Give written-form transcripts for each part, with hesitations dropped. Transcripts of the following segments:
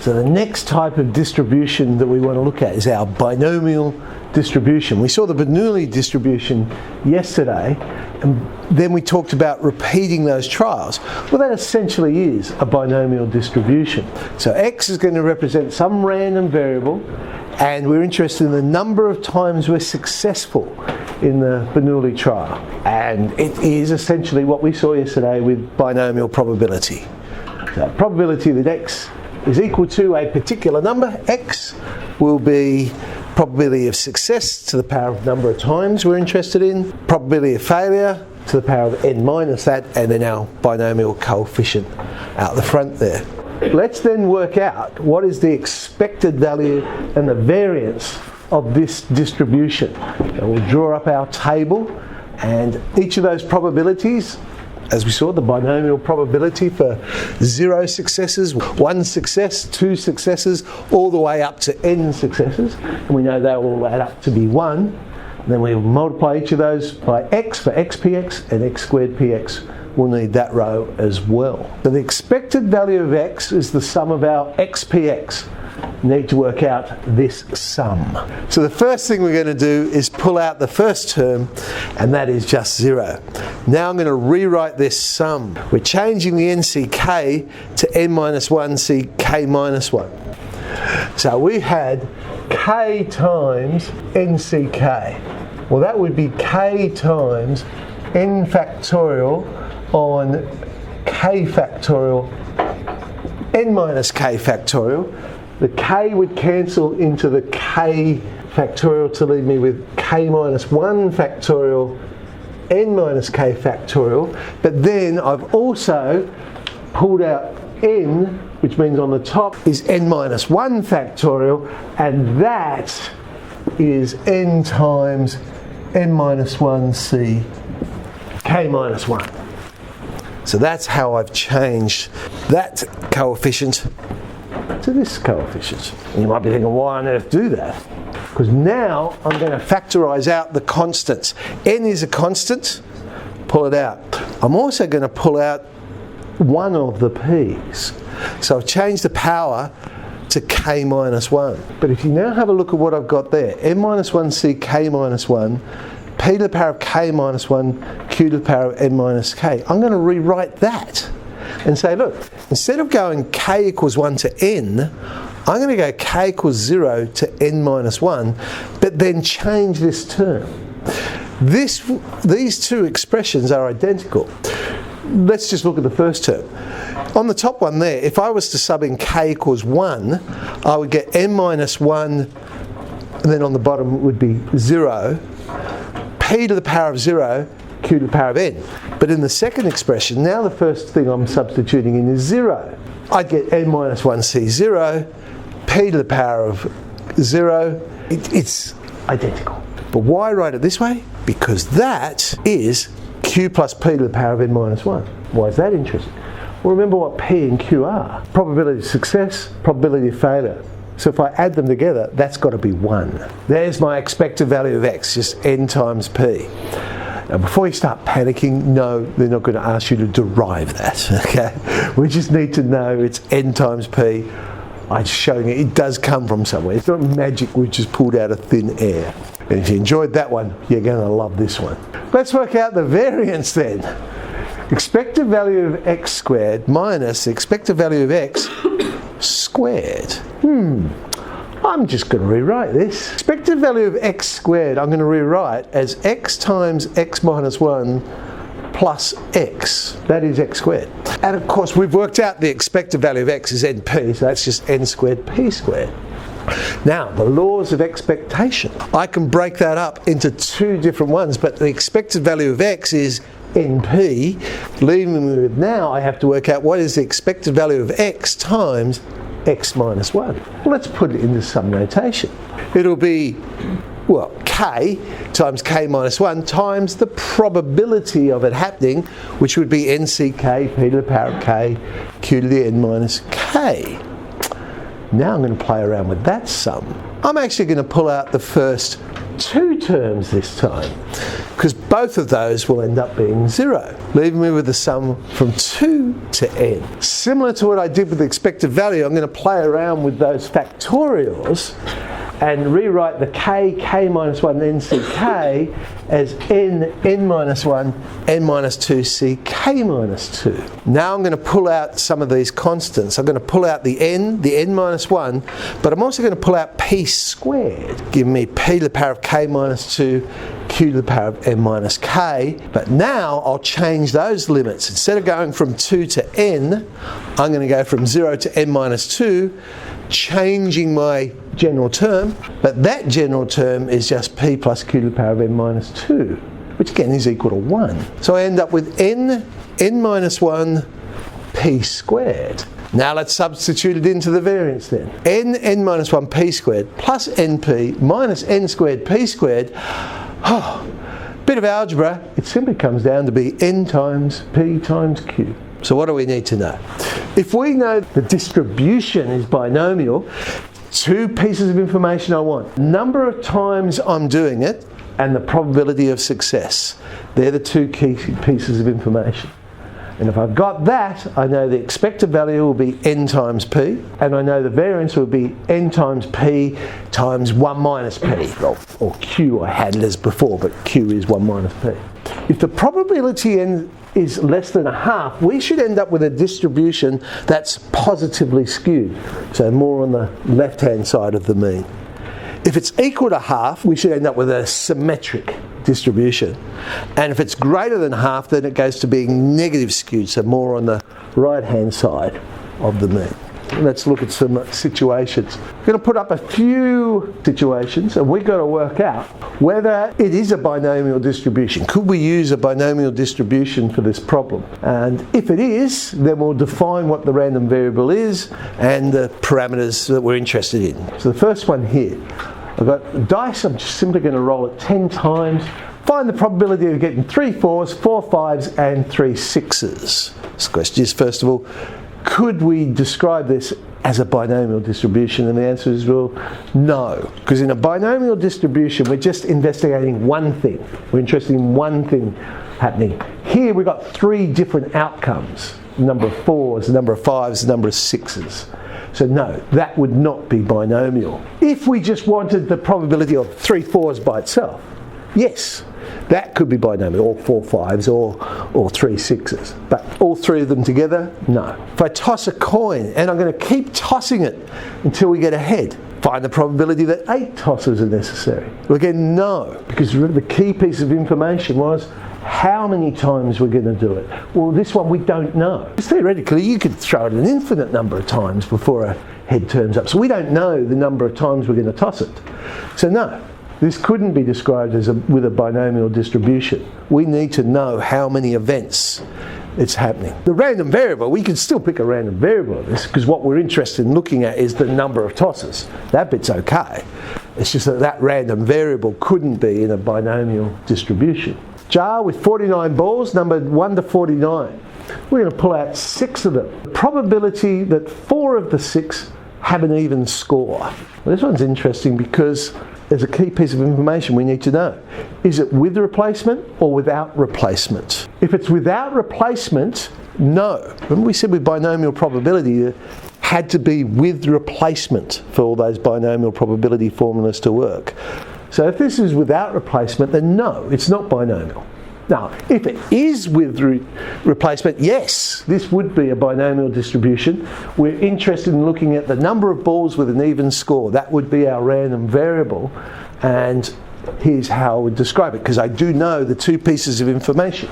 So the next type of distribution that we want to look at is our binomial distribution. We saw the Bernoulli distribution yesterday, and then we talked about repeating those trials. Well, that essentially is a binomial distribution. So x is going to represent some random variable, and we're interested in the number of times we're successful in the Bernoulli trial. And it is essentially what we saw yesterday with binomial probability. So probability that x is equal to a particular number, x, will be probability of success to the power of number of times we're interested in, probability of failure to the power of n minus that, and then our binomial coefficient out the front there. Let's then work out what is the expected value and the variance of this distribution. And we'll draw up our table, and each of those probabilities, as we saw, the binomial probability for 0 successes, 1 success, 2 successes, all the way up to n successes, and we know they will all add up to be 1. And then we will multiply each of those by x for xpx, and x squared px. We'll need that row as well. So the expected value of x is the sum of our xpx. Need to work out this sum. So the first thing we're going to do is pull out the first term, and that is just 0. Now I'm going to rewrite this sum. We're changing the nck to n minus 1 ck minus 1. So we had k times nck. Well, that would be k times n factorial on k factorial n minus k factorial. The k would cancel into the k factorial to leave me with k minus 1 factorial n minus k factorial. But then I've also pulled out n, which means on the top is n minus 1 factorial, and that is n times n minus 1 c k minus 1. So that's how I've changed that coefficient to this coefficient. And you might be thinking, why on earth do that? Because now I'm going to factorise out the constants. N is a constant, pull it out. I'm also going to pull out one of the p's. So I've changed the power to k minus 1. But if you now have a look at what I've got there, n minus 1 c k minus 1, p to the power of k minus 1, q to the power of n minus k. I'm going to rewrite that and say, look, instead of going k equals 1 to n, I'm going to go k equals 0 to n minus 1, but then change this term. These two expressions are identical. Let's just look at the first term. On the top one there, if I was to sub in k equals 1, I would get n minus 1, and then on the bottom would be 0, p to the power of 0, q to the power of n. But in the second expression, now the first thing I'm substituting in is 0. I'd get n minus 1 c 0, p to the power of 0. It's identical. But why write it this way? Because that is q plus p to the power of n minus 1. Why is that interesting? Well, remember what p and q are. Probability of success, probability of failure. So if I add them together, that's got to be 1. There's my expected value of x, just n times p. Now before you start panicking, no, they're not going to ask you to derive that, okay? We just need to know it's n times p. I'm just showing you it does come from somewhere. It's not magic we just pulled out of thin air. And if you enjoyed that one, you're going to love this one. Let's work out the variance then. Expected value of x squared minus the expected value of x squared. I'm just going to rewrite this. Expected value of x squared I'm going to rewrite as x times x minus 1 plus x. That is x squared. And of course we've worked out the expected value of x is np, so that's just n squared p squared. Now, the laws of expectation. I can break that up into two different ones, but the expected value of x is np. Leaving me with now, I have to work out what is the expected value of x times x minus 1. Well, let's put it into some notation. It'll be, well, k times k minus 1 times the probability of it happening, which would be nck p to the power of k, q to the n minus k. Now I'm going to play around with that sum. I'm actually going to pull out the first 2 terms this time, because both of those will end up being 0, leaving me with the sum from 2 to n. Similar to what I did with the expected value, I'm going to play around with those factorials and rewrite the k minus 1, nck as n minus 1, n minus 2, ck minus 2. Now I'm going to pull out some of these constants. I'm going to pull out the n minus 1, but I'm also going to pull out p squared, giving me p to the power of k minus 2, q to the power of n minus k. But now I'll change those limits. Instead of going from 2 to n, I'm going to go from 0 to n minus 2, changing my general term, but that general term is just p plus q to the power of n minus 2, which again is equal to 1. So I end up with n minus 1 p squared. Now let's substitute it into the variance then. n minus 1 p squared plus np minus n squared p squared. Bit of algebra, it simply comes down to be n times p times q. So what do we need to know? If we know the distribution is binomial, 2 pieces of information I want. Number of times I'm doing it and the probability of success. They're the 2 key pieces of information. And if I've got that, I know the expected value will be n times p, and I know the variance will be n times p times 1 minus p, or q I had it as before, but q is 1 minus p. If the probability n is less than a half, we should end up with a distribution that's positively skewed, so more on the left-hand side of the mean. If it's equal to half, we should end up with a symmetric distribution. And if it's greater than half, then it goes to being negative skewed, so more on the right-hand side of the mean. Let's look at some situations. I'm going to put up a few situations, and we've got to work out whether it is a binomial distribution. Could we use a binomial distribution for this problem? And if it is, then we'll define what the random variable is and the parameters that we're interested in. So the first one here, I've got dice. I'm just simply going to roll it 10 times. Find the probability of getting 3 4s, 4 5s, and 3 6s. This question is, first of all, could we describe this as a binomial distribution? And the answer is, well, no. Because in a binomial distribution, we're just investigating one thing. We're interested in one thing happening. Here we've got 3 different outcomes. The number of 4s, the number of 5s, the number of 6s. So no, that would not be binomial. If we just wanted the probability of 3 4s by itself, yes, that could be binomial, or 4 5s or 3 6s. But all 3 of them together, no. If I toss a coin, and I'm going to keep tossing it until we get a head, find the probability that 8 tosses are necessary. Well, again, no, because the key piece of information was how many times we're going to do it. Well, this one we don't know. Theoretically, you could throw it an infinite number of times before a head turns up. So we don't know the number of times we're going to toss it. So no, this couldn't be described as with a binomial distribution. We need to know how many events it's happening. The random variable, we can still pick a random variable of this, because what we're interested in looking at is the number of tosses. That bit's okay. It's just that that random variable couldn't be in a binomial distribution. Jar with 49 balls, numbered 1 to 49. We're going to pull out 6 of them. The probability that 4 of the 6 have an even score. Well, this one's interesting because there's a key piece of information we need to know. Is it with replacement or without replacement? If it's without replacement, no. Remember we said with binomial probability it had to be with replacement for all those binomial probability formulas to work. So if this is without replacement, then no, it's not binomial. Now, if it is with replacement, yes, this would be a binomial distribution. We're interested in looking at the number of balls with an even score. That would be our random variable. And here's how I would describe it, because I do know the 2 pieces of information.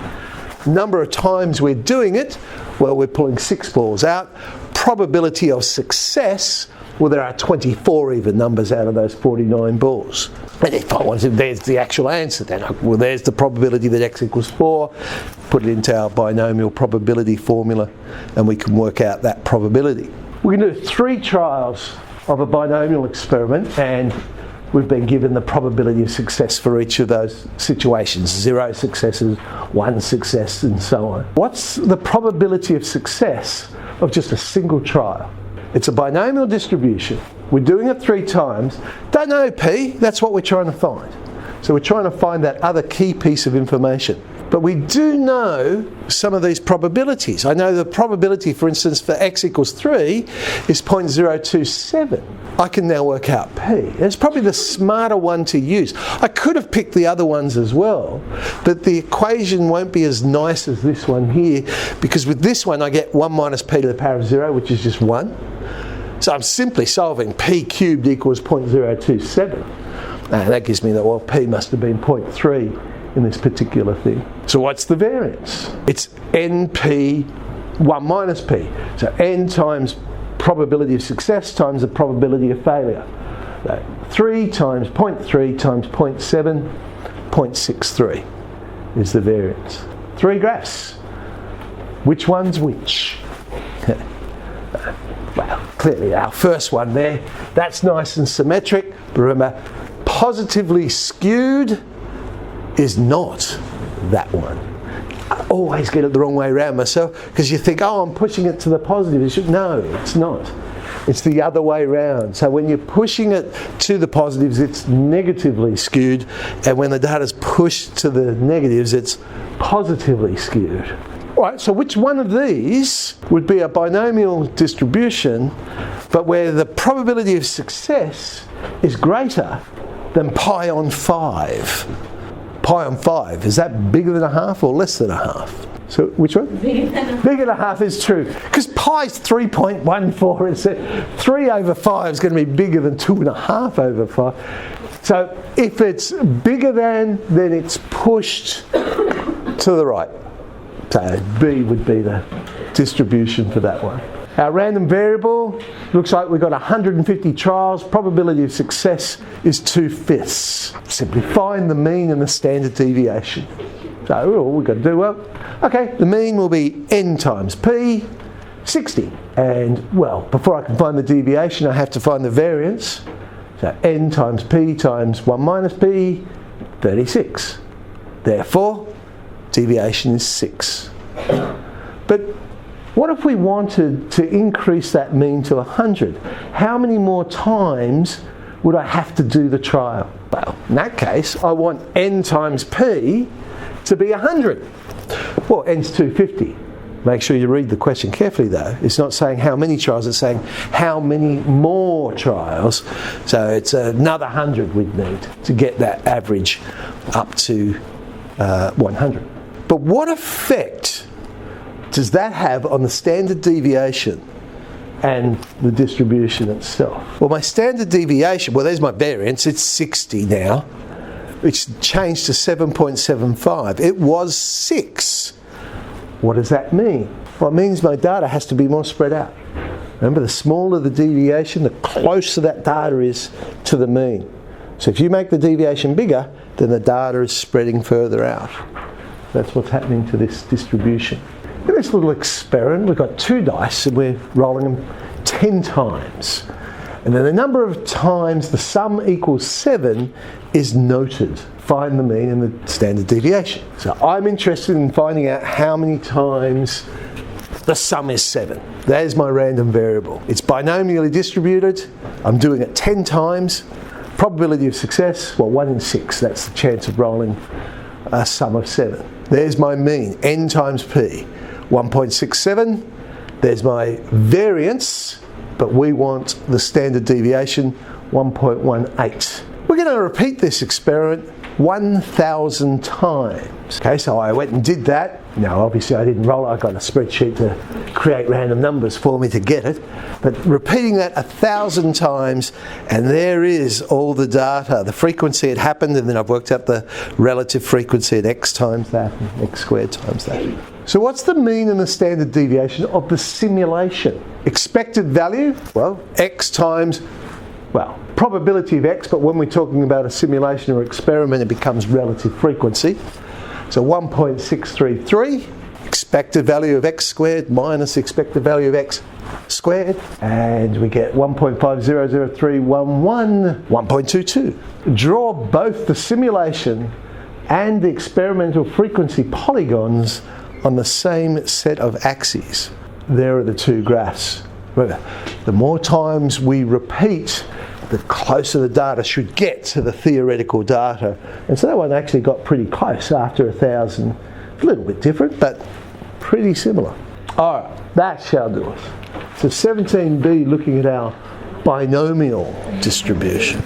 Number of times we're doing it, well, we're pulling 6 balls out. Probability of success, well, there are 24 even numbers out of those 49 balls. And if I wanted, there's the actual answer then. Well, there's the probability that x equals 4. Put it into our binomial probability formula, and we can work out that probability. We can do 3 trials of a binomial experiment, and we've been given the probability of success for each of those situations. 0 successes, 1 success, and so on. What's the probability of success of just a single trial? It's a binomial distribution. We're doing it 3 times. Don't know P, that's what we're trying to find. So we're trying to find that other key piece of information. But we do know some of these probabilities. I know the probability, for instance, for x equals 3 is 0.027. I can now work out p. It's probably the smarter one to use. I could have picked the other ones as well, but the equation won't be as nice as this one here, because with this one I get 1 minus p to the power of 0, which is just 1. So I'm simply solving p cubed equals 0.027. And that gives me that, well, p must have been 0.3 in this particular thing. So what's the variance? It's np 1 minus p. So n times probability of success times the probability of failure. 3 times 0.3 times 0.7, 0.63 is the variance. 3 graphs. Which one's which? Well, clearly our first one there, that's nice and symmetric. But remember, positively skewed is not that one. I always get it the wrong way around myself, because you think, oh, I'm pushing it to the positive. No, it's not. It's the other way around. So when you're pushing it to the positives, it's negatively skewed, and when the data's pushed to the negatives, it's positively skewed. All right, so which one of these would be a binomial distribution, but where the probability of success is greater than pi on 5? Pi on 5, is that bigger than a half or less than a half? So which one? Bigger than a half is true. Because pi is 3.14, it's 3 over 5 is going to be bigger than 2.5 over 5. So if it's bigger than, then it's pushed to the right. So B would be the distribution for that one. Our random variable, looks like we've got 150 trials. Probability of success is 2/5. Simply find the mean and the standard deviation. So all we've got to do, well, okay, the mean will be n times p, 60. And, well, before I can find the deviation, I have to find the variance. So n times p times 1 minus p, 36. Therefore, deviation is 6. But what if we wanted to increase that mean to 100? How many more times would I have to do the trial? Well, in that case, I want n times p to be 100. Well, n's 250. Make sure you read the question carefully though. It's not saying how many trials, it's saying how many more trials. So it's another 100 we'd need to get that average up to 100. But what effect does that have on the standard deviation and the distribution itself? Well, my standard deviation, well, there's my variance, it's 60 now. It's changed to 7.75. It was 6. What does that mean? Well, it means my data has to be more spread out. Remember, the smaller the deviation, the closer that data is to the mean. So if you make the deviation bigger, then the data is spreading further out. That's what's happening to this distribution. In this little experiment, we've got 2 dice and we're rolling them 10 times. And then the number of times the sum equals 7 is noted. Find the mean and the standard deviation. So I'm interested in finding out how many times the sum is 7. There's my random variable. It's binomially distributed. I'm doing it 10 times. Probability of success, well, 1 in 6. That's the chance of rolling a sum of 7. There's my mean, n times p. 1.67, there's my variance, but we want the standard deviation, 1.18. We're going to repeat this experiment 1,000 times. Okay, so I went and did that. Now, obviously I didn't roll it, I got a spreadsheet to create random numbers for me to get it. But repeating that 1,000 times, and there is all the data, the frequency it happened, and then I've worked out the relative frequency at x times that, and x squared times that. So what's the mean and the standard deviation of the simulation? Expected value, well, x times, well, probability of x, but when we're talking about a simulation or experiment, it becomes relative frequency. So 1.633, expected value of x squared minus expected value of x squared, and we get 1.500311, 1.22. Draw both the simulation and the experimental frequency polygons on the same set of axes. There are the 2 graphs. Remember, the more times we repeat the closer the data should get to the theoretical data. And so that one actually got pretty close after 1,000. A little bit different, but pretty similar. All right, that shall do us. So 17b, looking at our binomial distribution.